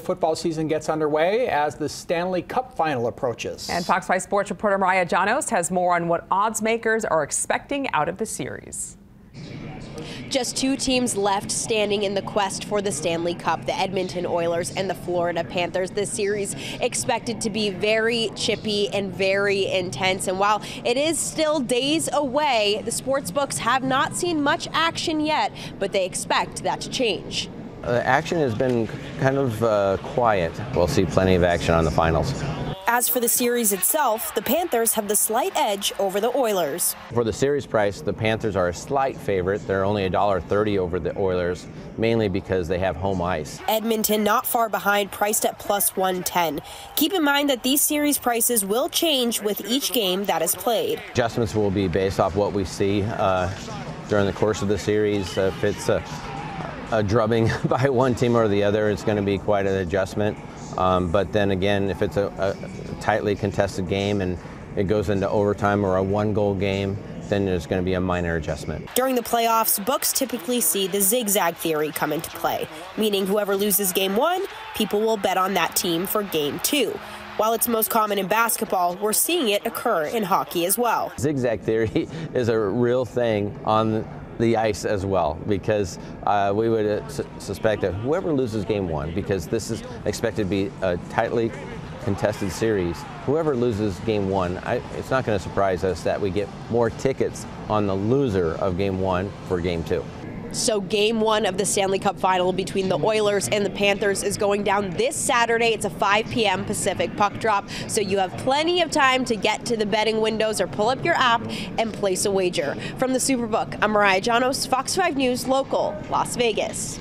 Football season gets underway as the Stanley Cup final approaches. And Fox 5 Sports reporter Mariah Janos has more on what odds makers are expecting out of the series. Just two teams left standing in the quest for the Stanley Cup, the Edmonton Oilers and the Florida Panthers. This series expected to be very chippy and very intense. And while it is still days away, the sportsbooks have not seen much action yet, but they expect that to change. The action has been kind of quiet. We'll see plenty of action on the finals. As for the series itself, the Panthers have the slight edge over the Oilers. For the series price, the Panthers are a slight favorite. They're only $1.30 over the Oilers, mainly because they have home ice. Edmonton not far behind, priced at plus 110. Keep in mind that these series prices will change with each game that is played. Adjustments will be based off what we see during the course of the series. If it's a drubbing by one team or the other, it's going to be quite an adjustment. But then again, if it's a tightly contested game and it goes into overtime or a one-goal game, then there's going to be a minor adjustment. During the playoffs, books typically see the zigzag theory come into play, meaning whoever loses game one, people will bet on that team for game two. While it's most common in basketball, we're seeing it occur in hockey as well. Zigzag theory is a real thing on the ice as well, because we would suspect that whoever loses game one, because this is expected to be a tightly contested series, whoever loses game one, it's not going to surprise us that we get more tickets on the loser of game one for game two. So game one of the Stanley Cup final between the Oilers and the Panthers is going down this Saturday. It's a 5 p.m. Pacific puck drop, so you have plenty of time to get to the betting windows or pull up your app and place a wager. From the Superbook, I'm Mariah Janos, Fox 5 News Local, Las Vegas.